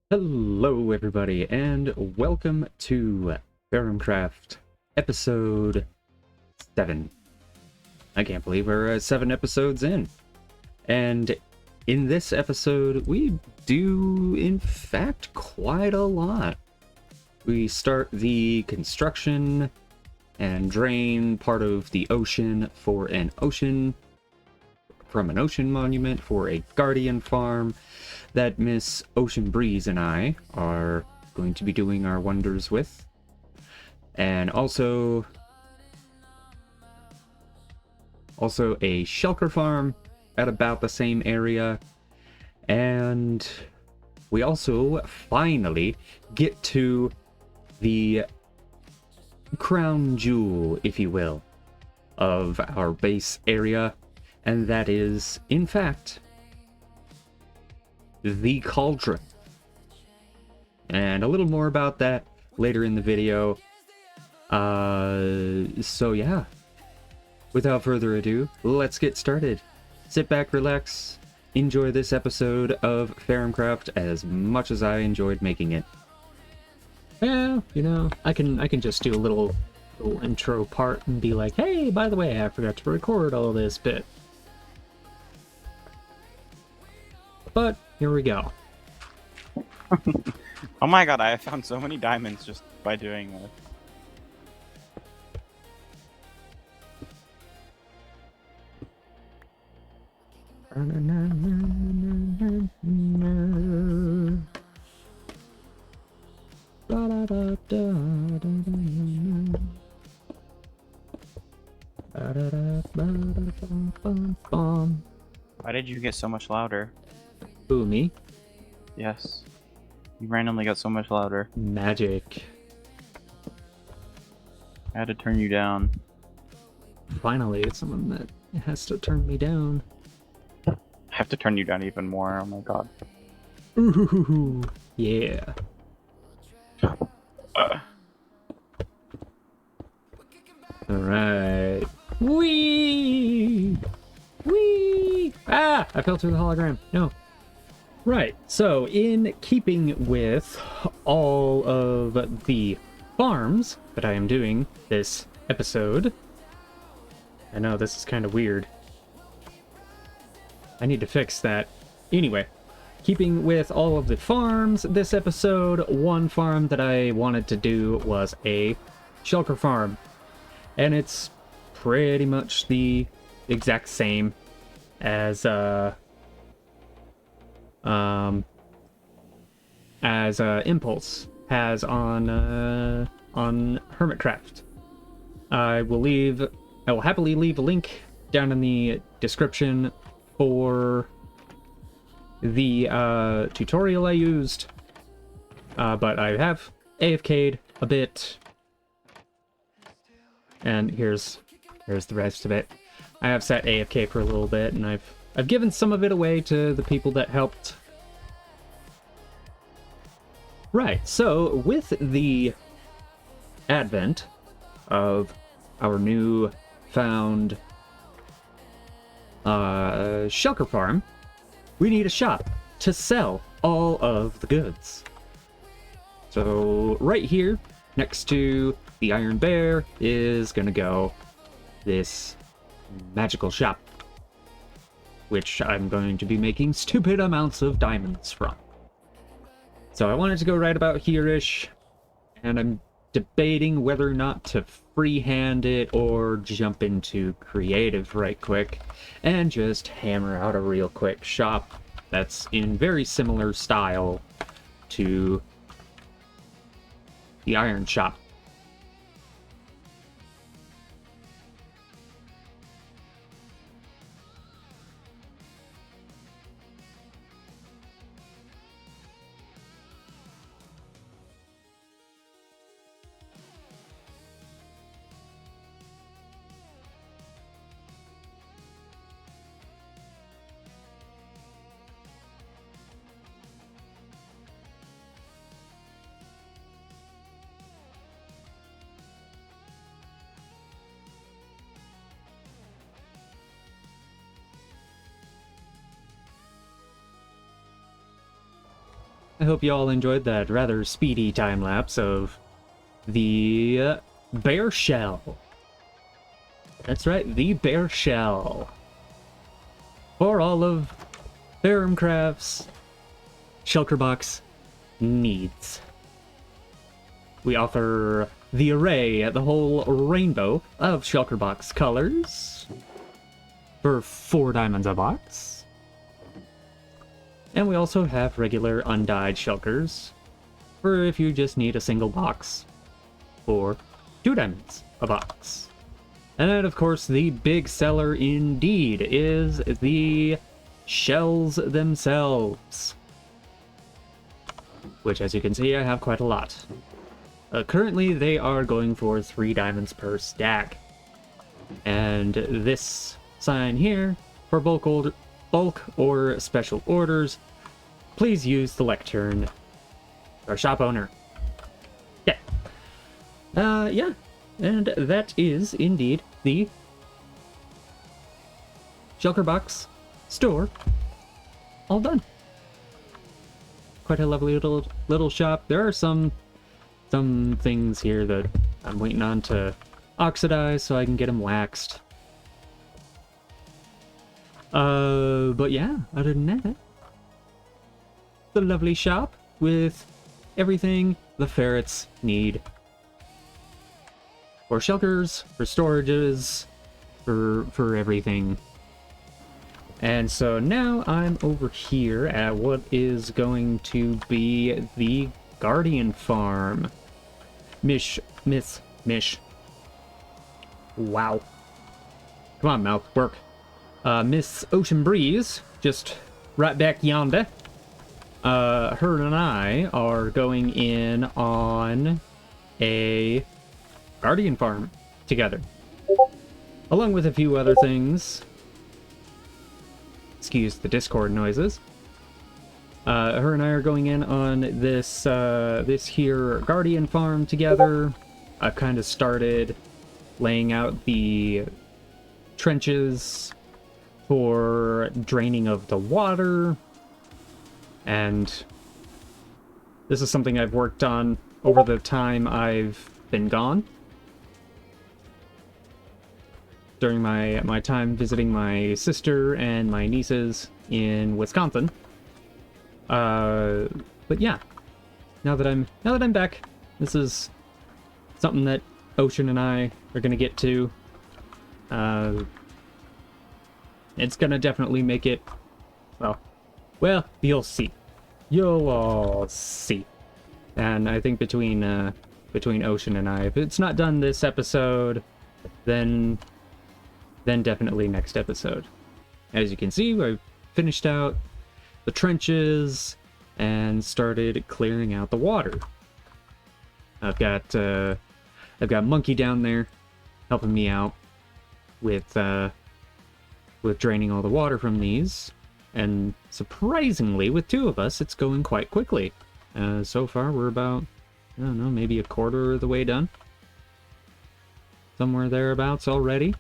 Hello everybody, and welcome to Ferrumcraft episode 7. I can't believe we're 7 episodes in. And in this episode, we do, in fact, quite a lot. We start the construction and drain part of the ocean from an ocean monument for a guardian farm that Miss Ocean Breeze and I are going to be doing our wonders with. And also a shulker farm at about the same area. And we also finally get to the crown jewel, if you will, of our base area. And that is, in fact, the Cauldron. And a little more about that later in the video. So yeah, without further ado, let's get started. Sit back, relax, enjoy this episode of Ferrumcraft as much as I enjoyed making it. Well, I can just do a little intro part and be like, hey, by the way, I forgot to record all this bit. But here we go. Oh my god, I found so many diamonds just by doing this. Why did you get so much louder? Ooh, me? Yes. You randomly got so much louder. Magic. I had to turn you down. Finally, it's someone that has to turn me down. I have to turn you down even more, oh my god. Ooh, yeah. Alright. Whee! Whee! Ah! I fell through the hologram. No. Right, so in keeping with all of the farms that I am doing this episode, I know this is kind of weird. I need to fix that. Anyway, keeping with all of the farms this episode, one farm that I wanted to do was a shulker farm. And it's pretty much the exact same as Impulse has on Hermitcraft. I will happily leave a link down in the description for the tutorial I used, but I have AFK'd a bit, and here's the rest of it. I have set AFK for a little bit, and I've given some of it away to the people that helped. Right, so with the advent of our new found shulker farm, we need a shop to sell all of the goods. So right here, next to the Iron Bear, is gonna go this magical shop, which I'm going to be making stupid amounts of diamonds from. So I wanted to go right about here-ish, and I'm debating whether or not to freehand it or jump into creative right quick and just hammer out a real quick shop that's in very similar style to the iron shop. I hope you all enjoyed that rather speedy time-lapse of the bear shell. That's right, the bear shell. For all of Ferrumcraft's shulker box needs. We offer the array, the whole rainbow of shulker box colors for 4 diamonds a box. And we also have regular undyed shulkers for if you just need a single box for 2 diamonds a box. And then, of course, the big seller indeed is the shells themselves, which, as you can see, I have quite a lot. Currently, they are going for 3 diamonds per stack. And this sign here, for bulk or special orders, please use the lectern, our shop owner. Yeah. Yeah. And that is indeed the shulker box store all done. Quite a lovely little shop. There are some things here that I'm waiting on to oxidize so I can get them waxed. But yeah, other than that, the lovely shop with everything the ferrets need. For shulkers, for storages, for everything. And so now I'm over here at what is going to be the Guardian Farm. Mish. Wow. Come on, mouth, work. Miss Ocean Breeze, just right back yonder. Her and I are going in on a Guardian Farm together, along with a few other things. Excuse the Discord noises. Her and I are going in on this this here Guardian Farm together. I've kind of started laying out the trenches for draining of the water, and this is something I've worked on over the time I've been gone. During my time visiting my sister and my nieces in Wisconsin. But yeah, now that I'm back, this is something that Ocean and I are gonna get to. It's gonna definitely make it, well, you'll see. You'll all see. And I think between Ocean and I, if it's not done this episode, then definitely next episode. As you can see, I finished out the trenches and started clearing out the water. I've got Monkey down there helping me out with draining all the water from these, and surprisingly, with 2 of us, it's going quite quickly. So far, we're about, I don't know, maybe a quarter of the way done. Somewhere thereabouts already.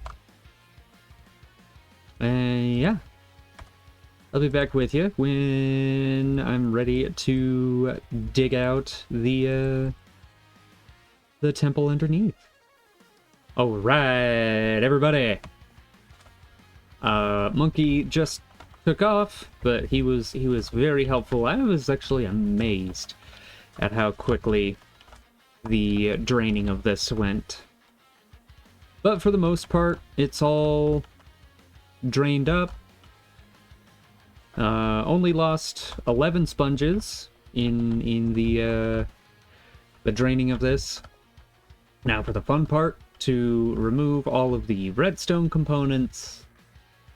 And yeah, I'll be back with you when I'm ready to dig out the temple underneath. All right, everybody. Monkey just took off, but he was very helpful. I was actually amazed at how quickly the draining of this went. But for the most part, it's all drained up. Only lost 11 sponges in the draining of this. Now for the fun part, to remove all of the redstone components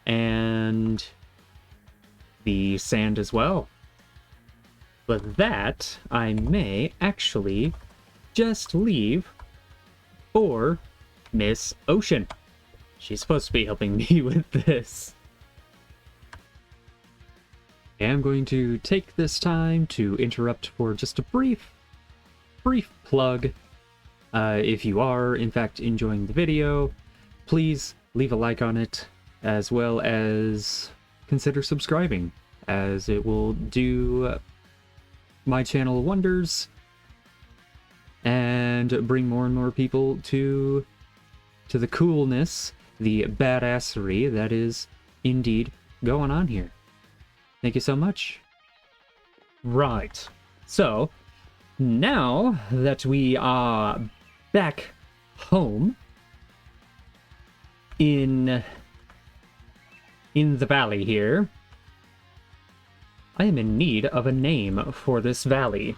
and the sand as well. But that I may actually just leave for Miss Ocean. She's supposed to be helping me with this. I'm going to take this time to interrupt for just a brief plug. If you are, in fact, enjoying the video, please leave a like on it, as well as consider subscribing, as it will do my channel wonders and bring more and more people to the coolness, the badassery that is indeed going on here. Thank you so much. Right. So, now that we are back home in the valley here, I am in need of a name for this valley.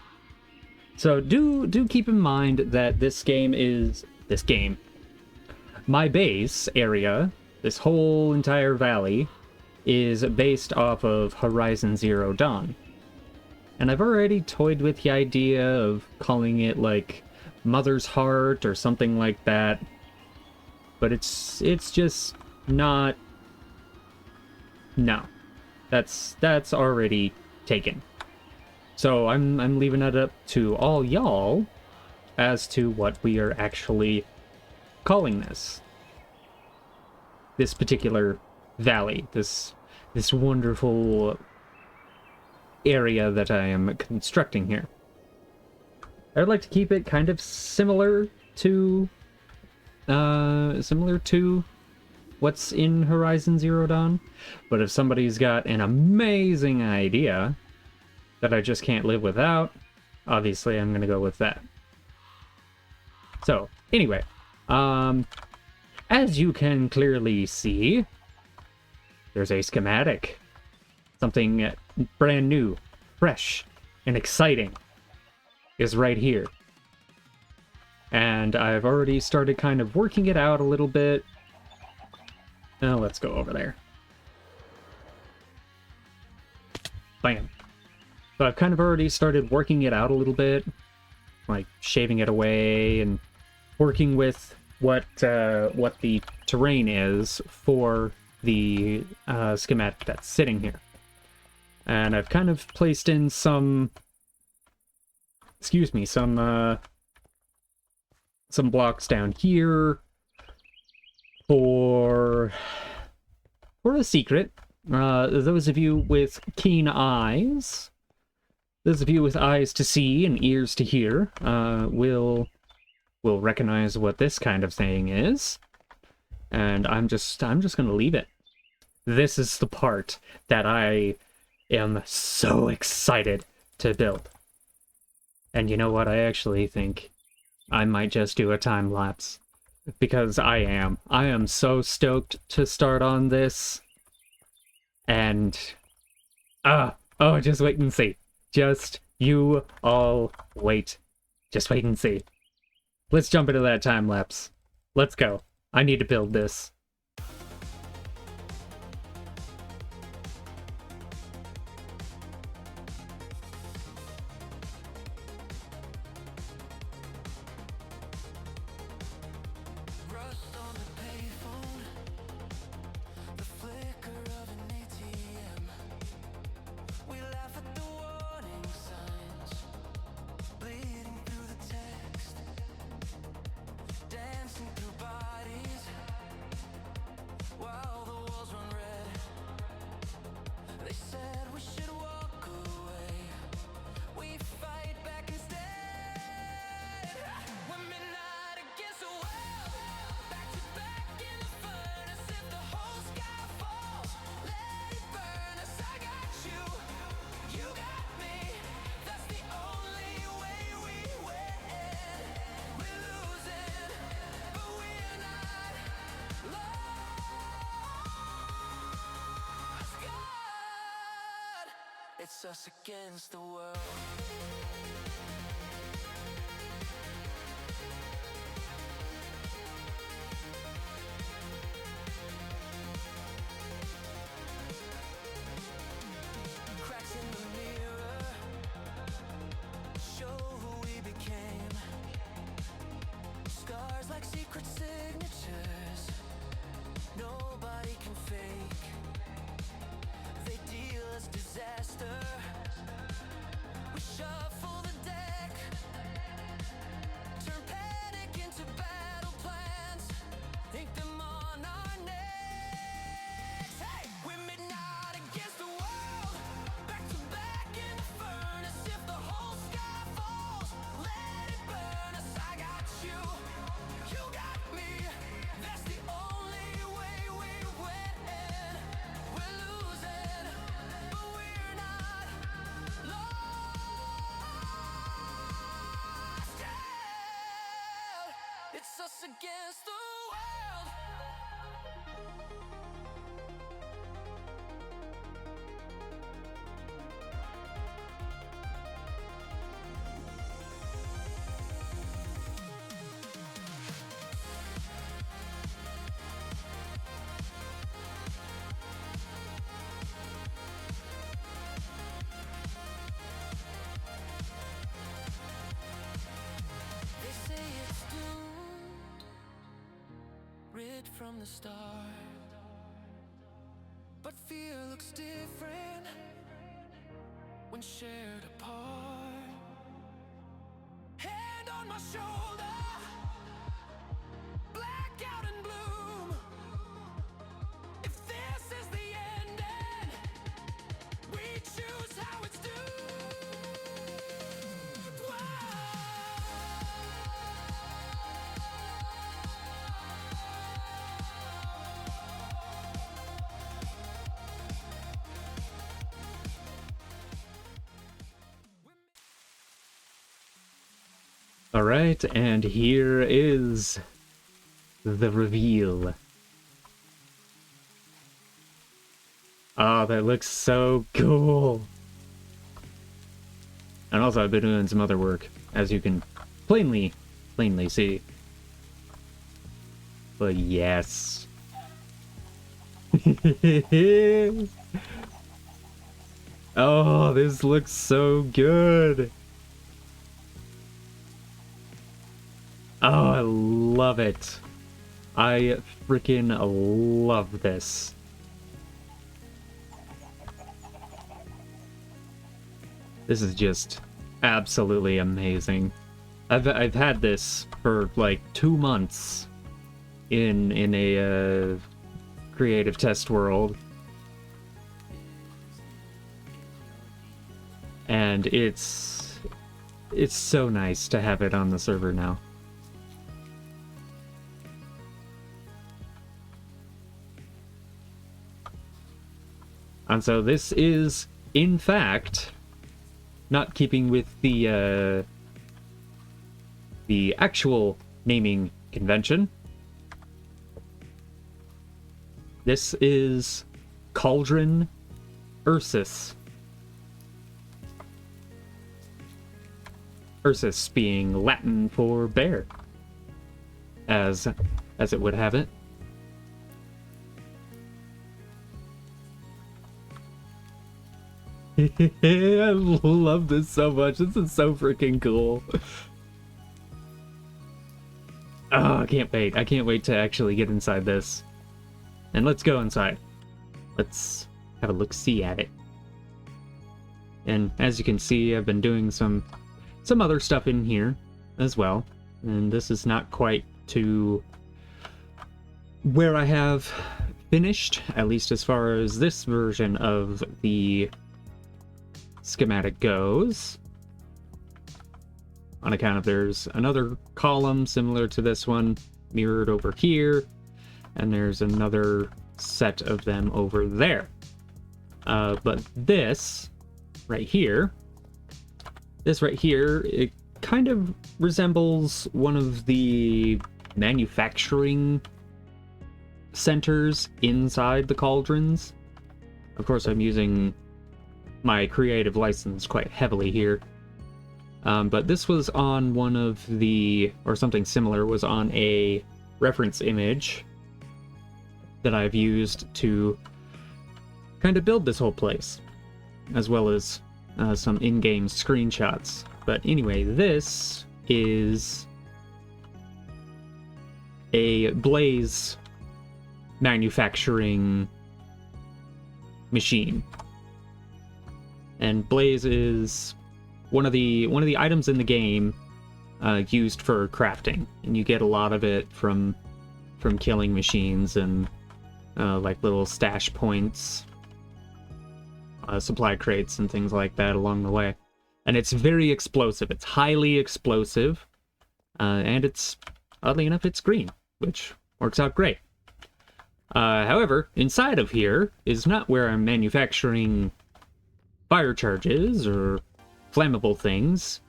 So do keep in mind that this game, my base area, this whole entire valley, is based off of Horizon Zero Dawn. And I've already toyed with the idea of calling it like Mother's Heart or something like that. But it's just not. No. That's already taken. So I'm leaving it up to all y'all as to what we are actually calling this particular valley, this wonderful area that I am constructing here. I would like to keep it kind of similar to what's in Horizon Zero Dawn, but if somebody's got an amazing idea that I just can't live without, obviously I'm gonna go with that. So, anyway, as you can clearly see, there's a schematic. Something brand new, fresh, and exciting is right here. And I've already started kind of working it out a little bit. Now let's go over there. Bam. So I've kind of already started working it out a little bit, like shaving it away and working with what the terrain is for the schematic that's sitting here. And I've kind of placed in some blocks down here for a secret. Those of you with keen eyes, those of you with eyes to see and ears to hear, will recognize what this kind of thing is. And I'm just gonna leave it. This is the part that I am so excited to build. And you know what? I actually think I might just do a time lapse, because I am so stoked to start on this. And just wait and see. Just you all wait. Just wait and see. Let's jump into that time lapse. Let's go. I need to build this. It's us against the world. Cracks in the mirror show who we became. Scars like secret signatures nobody can fake. They deal us disaster. We shuffle the deck. us against the world. They say it's doomed, rid from the start. But fear looks different when shared apart. Hand on my shoulder, blackout and bloom. If this is the ending, we choose how it's doomed. All right, and here is the reveal. Oh, that looks so cool. And also, I've been doing some other work, as you can plainly see. But yes. Oh, this looks so good. Oh, I love it. I freaking love this. This is just absolutely amazing. I've had this for like 2 months in a creative test world. And it's so nice to have it on the server now. And so this is, in fact, not keeping with the actual naming convention. This is Cauldron Ursus. Ursus being Latin for bear, as it would have it. I love this so much. This is so freaking cool. Oh, I can't wait. I can't wait to actually get inside this. And let's go inside. Let's have a look-see at it. And as you can see, I've been doing some other stuff in here as well. And this is not quite to where I have finished, at least as far as this version of the schematic goes, on account of there's another column similar to this one mirrored over here, and there's another set of them over there. But this right here, it kind of resembles one of the manufacturing centers inside the cauldrons. Of course, I'm using my creative license quite heavily here. But this was on one of the, or something similar, was on a reference image that I've used to kind of build this whole place, as well as some in-game screenshots. But anyway, this is a blaze manufacturing machine. And blaze is one of the items in the game used for crafting, and you get a lot of it from killing machines and like little stash points, supply crates, and things like that along the way. And it's very explosive. It's highly explosive, and it's, oddly enough, it's green, which works out great. However, inside of here is not where I'm manufacturing fire charges or flammable things.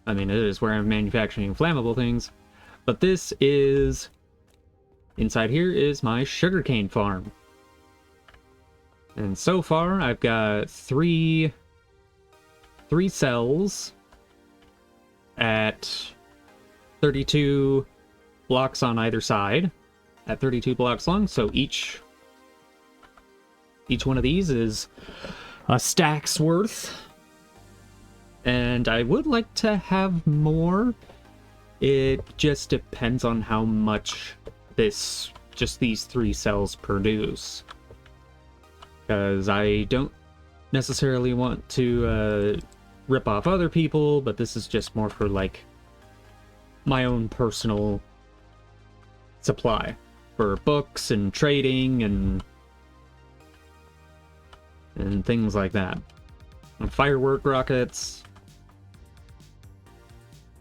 I mean, it is where I'm manufacturing flammable things, But this is... Inside here is my sugarcane farm. And so far, I've got three cells at 32 blocks on either side, at 32 blocks long. So each one of these is a stack's worth. And I would like to have more. It just depends on how much just these 3 cells produce. Because I don't necessarily want to rip off other people, but this is just more for, like, my own personal supply. For books and trading and things like that. And firework rockets.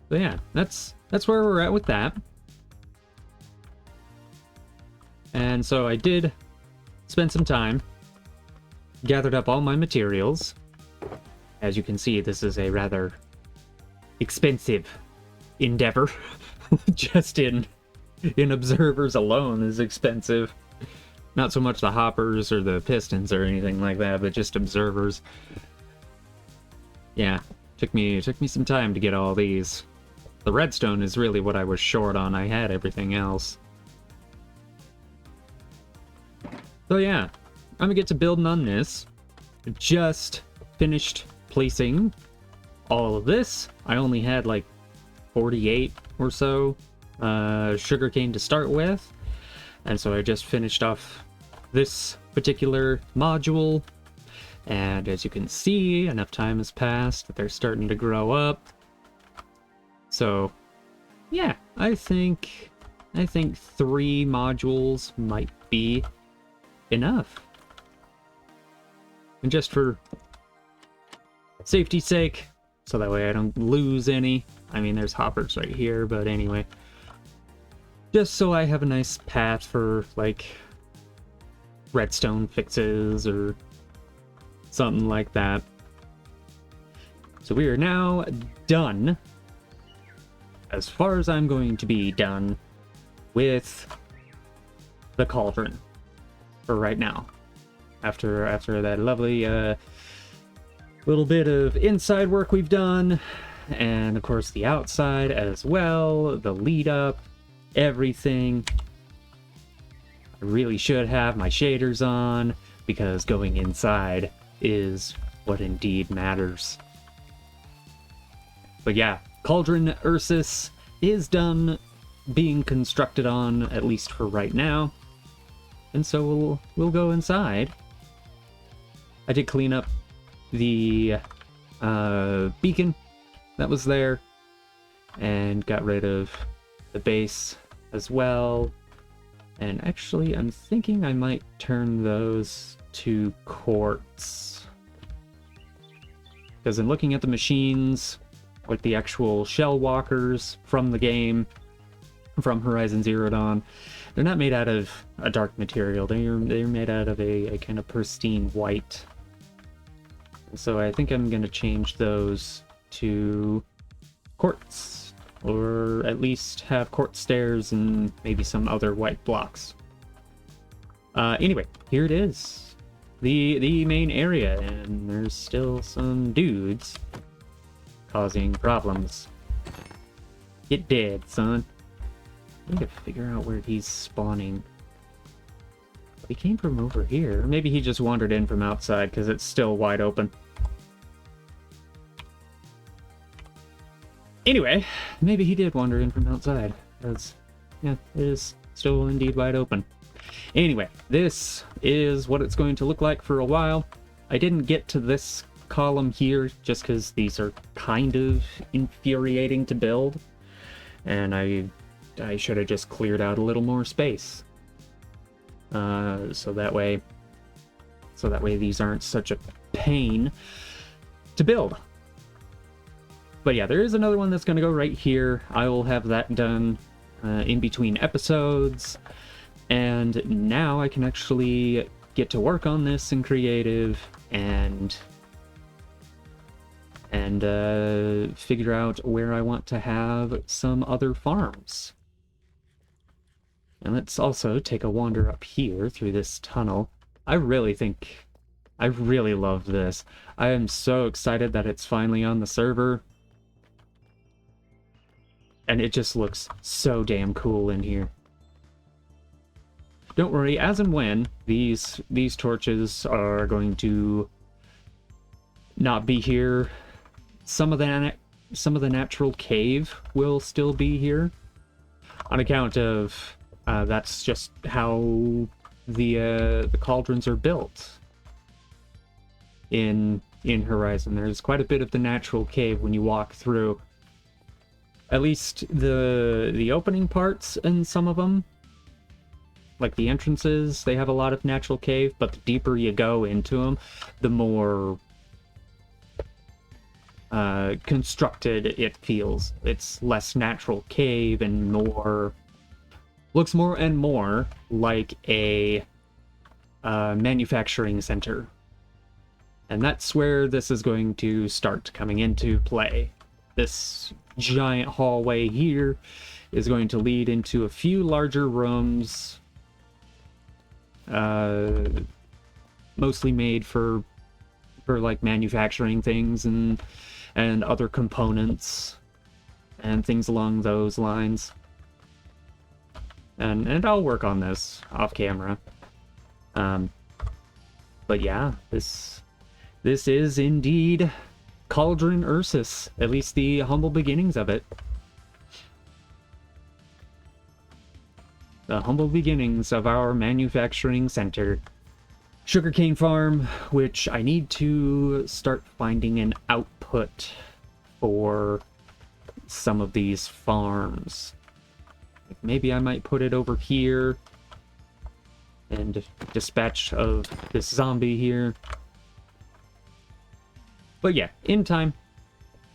So yeah, that's where we're at with that. And so I did spend some time, gathered up all my materials. As you can see, this is a rather expensive endeavor. Just in observers alone is expensive. Not so much the hoppers or the pistons or anything like that, but just observers. Yeah, took me some time to get all these. The redstone is really what I was short on. I had everything else. So yeah, I'm gonna get to building on this. Just finished placing all of this. I only had like 48 or so sugarcane to start with. And so I just finished off this particular module. And as you can see, enough time has passed that they're starting to grow up. So yeah, I think 3 modules might be enough. And just for safety's sake, so that way I don't lose any. I mean, there's hoppers right here, but anyway. Just so I have a nice path for, like, redstone fixes or something like that. So we are now done, as far as I'm going to be done, with the cauldron for right now. After that lovely little bit of inside work we've done, and of course the outside as well, the lead up, everything. I really should have my shaders on, because going inside is what indeed matters. But yeah, Cauldron Ursus is done being constructed on, at least for right now. And so we'll go inside. I did clean up the beacon that was there, and got rid of the base as well. And actually, I'm thinking I might turn those to quartz. Because in looking at the machines, like the actual shell walkers from the game, from Horizon Zero Dawn, they're not made out of a dark material. They're made out of a kind of pristine white. So I think I'm going to change those to quartz, or at least have quartz stairs and maybe some other white blocks. Anyway, here it is, the main area, and there's still some dudes causing problems. Get dead, son. I need to figure out where he's spawning. He came from over here. Or maybe he just wandered in from outside because it's still wide open. Anyway, maybe he did wander in from outside. Because, yeah, it is still indeed wide open. Anyway, this is what it's going to look like for a while. I didn't get to this column here just because these are kind of infuriating to build. And I should have just cleared out a little more space. So that way these aren't such a pain to build. But yeah, there is another one that's going to go right here. I will have that done in between episodes. And now I can actually get to work on this in creative and figure out where I want to have some other farms. And let's also take a wander up here through this tunnel. I really love this. I am so excited that it's finally on the server. And it just looks so damn cool in here. Don't worry, as and when these torches are going to not be here, some of the natural cave will still be here, on account of that's just how the cauldrons are built in Horizon. There's quite a bit of the natural cave when you walk through. At least the opening parts in some of them, like the entrances, they have a lot of natural cave, but the deeper you go into them, the more constructed it feels. It's less natural cave and looks more and more like a manufacturing center. And that's where this is going to start coming into play. This giant hallway here is going to lead into a few larger rooms, mostly made for like manufacturing things and other components and things along those lines. And I'll work on this off camera. But yeah, this is indeed Cauldron Ursus, at least the humble beginnings of it. The humble beginnings of our manufacturing center. Sugarcane farm, which I need to start finding an output for some of these farms. Maybe I might put it over here and dispatch of this zombie here. But yeah, in time.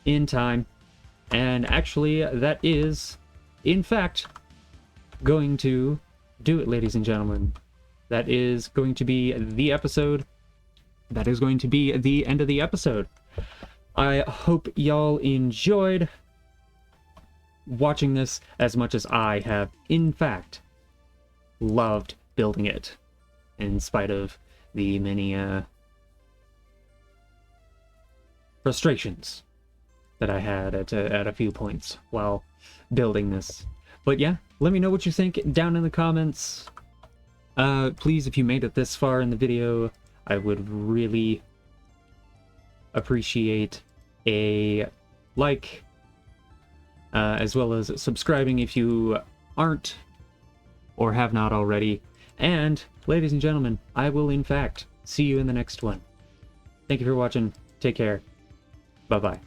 And actually, that is, in fact, going to do it, ladies and gentlemen. That is going to be the episode. That is going to be the end of the episode. I hope y'all enjoyed watching this as much as I have, in fact, loved building it, in spite of the many frustrations that I had at a few points while building this. But yeah, let me know what you think down in the comments. Please, if you made it this far in the video, I would really appreciate a like, as well as subscribing if you aren't or have not already. And, ladies and gentlemen, I will in fact see you in the next one. Thank you for watching. Take care. Bye-bye.